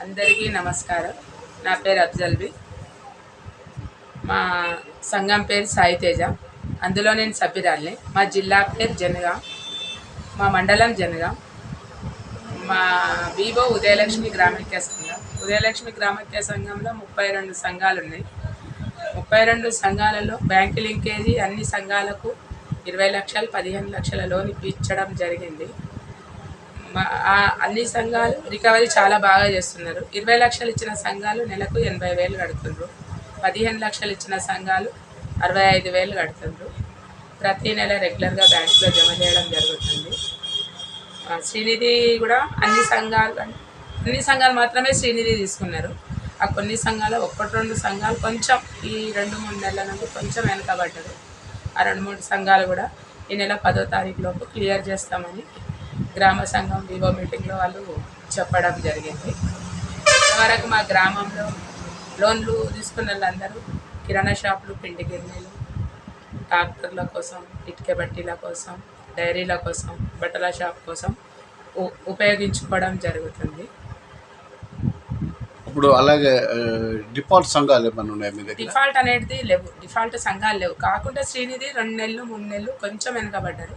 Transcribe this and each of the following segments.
అందరికీ నమస్కారం. నా పేరు అఫ్జల్బీ. మా సంఘం పేరు సాయి తేజ. అందులో నేను సభ్యురాలిని. మా జిల్లా పేరు జనగాం, మా మండలం జనగాం. మా వివో ఉదయలక్ష్మి గ్రామైక్య సంఘం. ఉదయలక్ష్మి గ్రామైక్య సంఘంలో 32 సంఘాలు ఉన్నాయి. 32 సంఘాలలో బ్యాంకు లింకేజీ అన్ని సంఘాలకు 20 లక్షలు 15 లక్షల లోన్ ఇప్పించడం జరిగింది. అన్ని సంఘాలు రికవరీ చాలా బాగా చేస్తున్నారు. 20 లక్షలు ఇచ్చిన సంఘాలు నెలకు 80,000 కడుతున్నారు. 15 లక్షలు ఇచ్చిన సంఘాలు 65,000 కడుతున్నారు. ప్రతి నెల రెగ్యులర్గా బ్యాంకులో జమ చేయడం జరుగుతుంది. శ్రీనిధి కూడా అన్ని సంఘాలు మాత్రమే శ్రీనిధి తీసుకున్నారు. ఆ కొన్ని సంఘాలు 1-2 సంఘాలు కొంచెం ఈ 2-3 నెలల నుండి కొంచెం వెనకబడ్డారు. ఆ 2-3 సంఘాలు కూడా ఈ నెల 10వ తారీఖు లోపు క్లియర్ చేస్తామని గ్రామ సంఘం వివో మీటింగ్లో వాళ్ళు చెప్పడం జరిగింది. ఇంతవరకు మా గ్రామంలో లోన్లు తీసుకున్న వాళ్ళందరూ కిరాణా షాపులు, పిండి గిన్నెలు, ట్రాక్టర్ల కోసం, ఇటుక బట్టీల కోసం, డైరీల కోసం, బట్టల షాప్ కోసం ఉపయోగించుకోవడం జరుగుతుంది. ఇప్పుడు అలాగే డిఫాల్ట్ సంఘాలు ఏమైనా ఉన్నాయి మీ దగ్గర? డిఫాల్ట్ అనేది లేవు, డిఫాల్ట్ సంఘాలు లేవు. కాకుండా శ్రీనిధి 2 నెలలు 3 నెలలు కొంచెం వెనకబడ్డారు.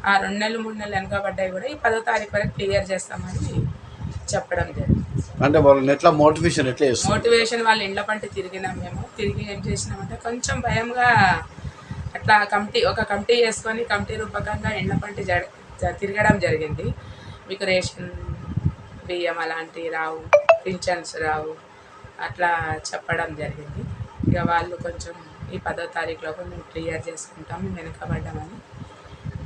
ఆ 2 నెలలు 3 నెలలు వెనకబడ్డాయి కూడా ఈ 10వ తారీఖు వరకు క్లియర్ చేస్తామని చెప్పడం జరిగింది. అంటే వాళ్ళని ఎట్లా మోటివేషన్ వాళ్ళ ఇండ్ల పంట తిరిగినాం. మేము తిరిగి ఏం చేసినామంటే కొంచెం భయంగా అట్లా ఒక కమిటీ చేసుకొని కమిటీ రూపకంగా ఇండ్ల పంట తిరగడం జరిగింది. మీకు రేషన్ బియ్యం అలాంటివి రావు, పింఛన్స్ రావు, అట్లా చెప్పడం జరిగింది. ఇక వాళ్ళు కొంచెం ఈ 10వ తారీఖులోపు మేము క్లియర్ చేసుకుంటాం, వెనకబడ్డామని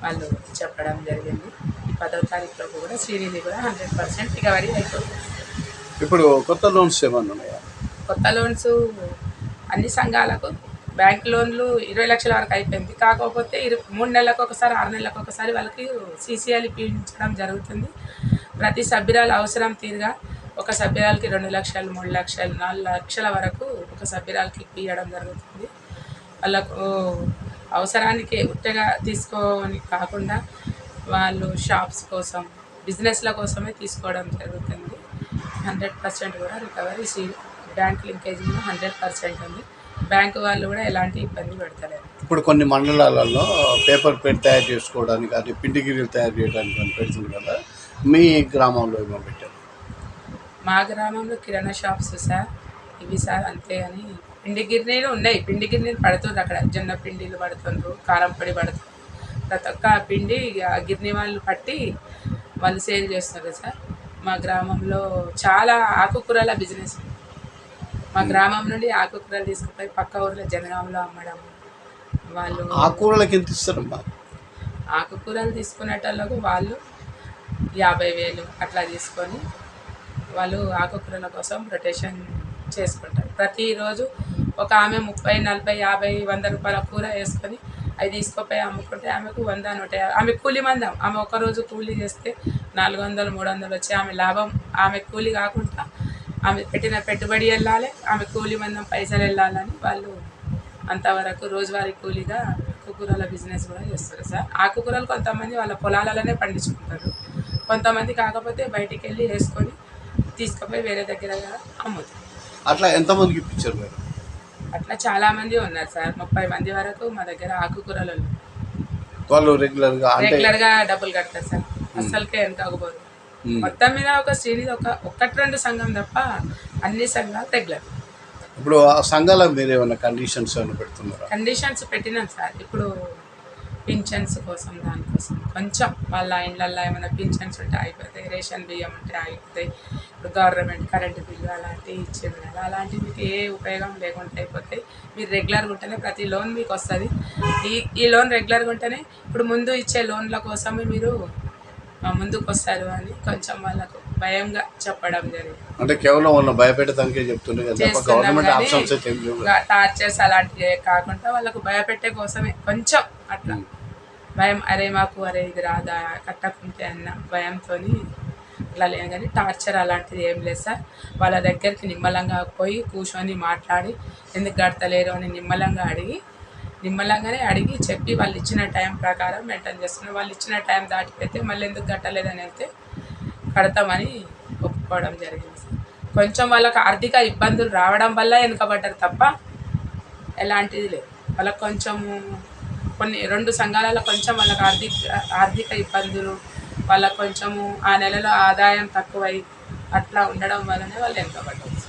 వాళ్ళు చెప్పడం జరిగింది. ఈ 10వ తారీఖులోపు కూడా శ్రీనిధి కూడా 100% రికవరీ అయిపోతుంది. ఇప్పుడు కొత్త లోన్స్ ఏమన్నా ఉన్నాయా? కొత్త లోన్స్ అన్ని సంఘాలకు బ్యాంక్ లోన్లు 20 లక్షల వరకు అయిపోయింది. కాకపోతే 3 నెలలకు ఒకసారి 6 నెలలకు ఒకసారి వాళ్ళకి CCL ఇప్పించడం జరుగుతుంది. ప్రతి సభ్యురాలు అవసరం తీరుగా ఒక సభ్యురాలకి 2 లక్షలు, 3 లక్షలు, 4 లక్షల వరకు ఒక సభ్యురాలకి ఇప్పించడం జరుగుతుంది. వాళ్ళకు అవసరానికి ఉత్తగా తీసుకోని కాకుండా వాళ్ళు షాప్స్ కోసం, బిజినెస్ల కోసమే తీసుకోవడం జరుగుతుంది. 100% కూడా రికవరీ బ్యాంక్ లింకేజీలో 100% ఉంది. బ్యాంకు వాళ్ళు కూడా ఎలాంటి ఇబ్బంది పెడతలేరు. ఇప్పుడు కొన్ని మండలాలలో పేపర్ ప్లేట్ తయారు చేసుకోవడానికి, అది పిండి గిన్నెలు తయారు చేయడానికి అని పెడుతుంది కదా, మీ గ్రామంలో ఏమో పెట్టారు? మా గ్రామంలో కిరాణా షాప్స్ సార్ ఇవి సార్, అంతే అని పిండి గిన్నెలు ఉన్నాయి. పిండి గిన్నెలు పడుతుంది అక్కడ, జొన్న పిండిలు పడుతుండ్రు, కారం పొడి పడుతుంది. ప్రతి ఒక్క పిండి గిన్నె వాళ్ళు పట్టి వాళ్ళు సేల్ చేస్తారు సార్. మా గ్రామంలో చాలా ఆకుకూరల బిజినెస్. మా గ్రామం నుండి ఆకుకూరలు తీసుకుపోయి పక్క ఊర్లో జనగాంలో అమ్మడం. వాళ్ళు ఆకుకూరలకి ఎంత ఇస్తారమ్మా? ఆకుకూరలు తీసుకునేటోళ్ళకు వాళ్ళు 50,000 అట్లా తీసుకొని వాళ్ళు ఆకుకూరల కోసం రొటేషన్ చేసుకుంటారు. ప్రతిరోజు ఒక ఆమె 30, 40, 50, 100 రూపాయల కూర వేసుకొని అవి తీసుకుపోయి అమ్ముకుంటే ఆమెకు 100, 150. ఆమె కూలి మందం. ఆమె ఒకరోజు కూలీ చేస్తే 400, 300 వచ్చి ఆమె లాభం. ఆమె కూలి కాకుండా ఆమె పెట్టిన పెట్టుబడి వెళ్ళాలి, ఆమె కూలి మందం పైసలు వెళ్ళాలని వాళ్ళు అంతవరకు రోజువారీ కూలీగా ఆకుకూరల బిజినెస్ కూడా చేస్తారు సార్. ఆకుకూరలు కొంతమంది వాళ్ళ పొలాలలోనే పండించుకుంటారు, కొంతమంది కాకపోతే బయటికి వెళ్ళి వేసుకొని తీసుకుపోయి వేరే దగ్గర అమ్ముతారు. అట్లా ఎంతమందికి ఇప్పించారు మీరు? అట్లా చాలామంది ఉన్నారు సార్. 30 మంది వరకు మా దగ్గర ఆకుకూరలు వాళ్ళు రెగ్యులర్గా డబ్బులు కడతారు సార్. అస్సలకే వెనకాకపోరు. మొత్తం మీద ఒక శ్రీనిధి 1-2 సంఘం తప్ప అన్ని సంఘాలు రెగ్యులర్. ఇప్పుడు ఆ సంఘాలకు మీరు ఏమైనా కండిషన్స్ ఏమైనా పెడుతున్నారా? కండిషన్స్ పెట్టినాం సార్. ఇప్పుడు పింఛన్స్ కోసం, దానికోసం కొంచెం వాళ్ళ ఇండ్లల్లో ఏమైనా పింఛన్స్ ఉంటే అయిపోతాయి, రేషన్ బియ్యం ఉంటే అయిపోతాయి. ఇప్పుడు గవర్నమెంట్ కరెంటు బిల్లు అలాంటివి ఇచ్చేది కదా, అలాంటివి మీకు ఏ ఉపయోగం లేకుండా అయిపోతాయి. మీరు రెగ్యులర్గా ఉంటేనే ప్రతి లోన్ మీకు వస్తుంది. ఈ లోన్ రెగ్యులర్గా ఉంటేనే ఇప్పుడు ముందు ఇచ్చే లోన్ల కోసమే మీరు ముందుకు వస్తారు అని కొంచెం వాళ్ళకు భయంగా చెప్పడం జరిగింది. అంటే కేవలం వాళ్ళ భయపెట్టడానికే చెప్తున్నారు. టార్చర్స్ అలాంటివి కాకుండా వాళ్ళకు భయపెట్టే కోసమే కొంచెం అట్లా భయం. ఇది రాదా కట్టకుంటే అన్న భయంతో అట్లా లేదు. కానీ టార్చర్ అలాంటిది ఏం లేదు సార్. వాళ్ళ దగ్గరికి నిమ్మలంగా పోయి కూర్చొని మాట్లాడి ఎందుకు కడతలేరు అని నిమ్మలంగానే అడిగి చెప్పి వాళ్ళు ఇచ్చిన టైం ప్రకారం మెయింటైన్ చేస్తున్నారు. వాళ్ళు ఇచ్చిన టైం దాటిపోతే మళ్ళీ ఎందుకు కట్టలేదని అయితే కడతామని ఒప్పుకోవడం జరిగింది సార్. కొంచెం వాళ్ళకి ఆర్థిక ఇబ్బందులు రావడం వల్ల వెనుకబడ్డారు తప్ప ఎలాంటిది లేదు. వాళ్ళకి కొంచెము కొన్ని 2 సంఘాలలో కొంచెం వాళ్ళకి ఆర్థిక ఇబ్బందులు, వాళ్ళకి కొంచెము ఆ నెలలో ఆదాయం తక్కువై అట్లా ఉండడం వల్లనే వాళ్ళు వెనుకబడ్డారు.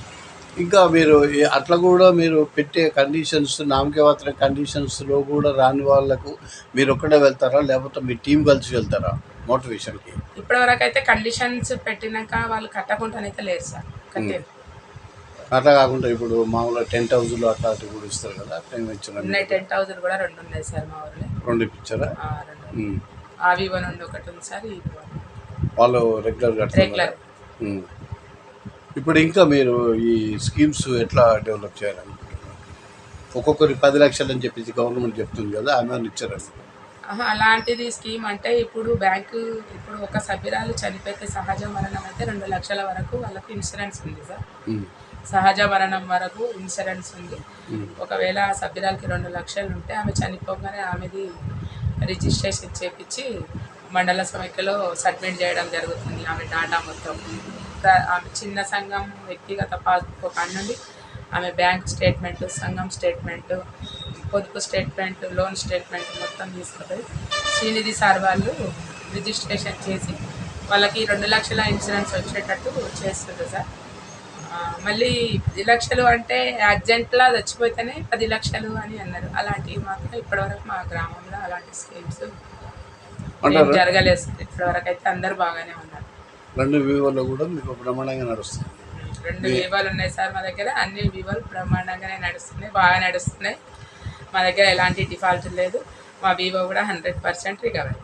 ఇంకా మీరు అట్లా కూడా మీరు పెట్టే కండిషన్స్ నామకేవాత్ర కండిషన్స్లో కూడా రాని వాళ్ళకు మీరు ఒక్కడే వెళ్తారా, లేకపోతే మీ టీం కలిసి వెళ్తారా మోటివేషన్కి? ఇప్పటివరకు అయితే కండిషన్స్ పెట్టినాక వాళ్ళు కట్టకుండానైతే లేరు సార్, కట్టేది. అట్లా కాకుండా ఇప్పుడు మామూలుగా 10,000 అట్లా అటు కూడా ఇస్తారు కదా, అట్లా ఇచ్చారా? ఉన్నాయి 10,000 కూడా 2 ఉన్నాయి సార్ మా ఊర్లో. 2 ఇచ్చారా? 2 ఆవివో నుండి ఒకటి ఉంది సార్, ఈ వాళ్ళు రెగ్యులర్. ఇప్పుడు ఇంకా మీరు ఈ స్కీమ్స్ ఎట్లా డెవలప్ చేయాలనుకుంటున్నారు? ఒక్కొక్కరి 10 లక్షలు అని చెప్పేసి గవర్నమెంట్ చెప్తుంది కదా, ఆమె ఇచ్చారండి. అలాంటిది స్కీమ్ అంటే ఇప్పుడు బ్యాంకు ఇప్పుడు ఒక సభ్యురాలు చనిపోతే సహజ మరణం అయితే 2 లక్షల వరకు వాళ్ళకి ఇన్సూరెన్స్ ఉంది సార్. సహజ మరణం వరకు ఇన్సూరెన్స్ ఉంది. ఒకవేళ ఆ సభ్యురాలకి 2 లక్షలు ఉంటే ఆమె చనిపోగానే ఆమెది రిజిస్ట్రేషన్ చేపించి మండల సమైక్యలో సబ్మిట్ చేయడం జరుగుతుంది. ఆమె డాటా మొత్తం ఆమె చిన్న సంఘం వ్యక్తిగత పాస్బుక్ నుండి ఆమె బ్యాంక్ స్టేట్మెంట్, సంఘం స్టేట్మెంట్, పొదుపు స్టేట్మెంట్, లోన్ స్టేట్మెంట్ మొత్తం తీసుకుపోయి శ్రీనిధి సార్ వాళ్ళు రిజిస్ట్రేషన్ చేసి వాళ్ళకి 2 లక్షల ఇన్సూరెన్స్ వచ్చేటట్టు చేస్తుంది సార్. మళ్ళీ 10 లక్షలు అంటే అర్జెంట్లా చచ్చిపోతేనే 10 లక్షలు అని అన్నారు. అలాంటివి మాత్రం ఇప్పటివరకు మా గ్రామంలో అలాంటి స్కీమ్స్ జరగలేదు సార్. ఇప్పటివరకు అయితే అందరూ బాగానే ఉన్నారు. 2 వివోలో కూడా మీకు బ్రహ్మాండంగా నడుస్తుంది. 2 వివోలు ఉన్నాయి సార్ మా దగ్గర. అన్ని వివోలు బ్రహ్మాండంగానే నడుస్తున్నాయి, బాగా నడుస్తున్నాయి. మా దగ్గర ఎలాంటి డిఫాల్ట్ లేదు. మా వివో కూడా 100% రికవరీ.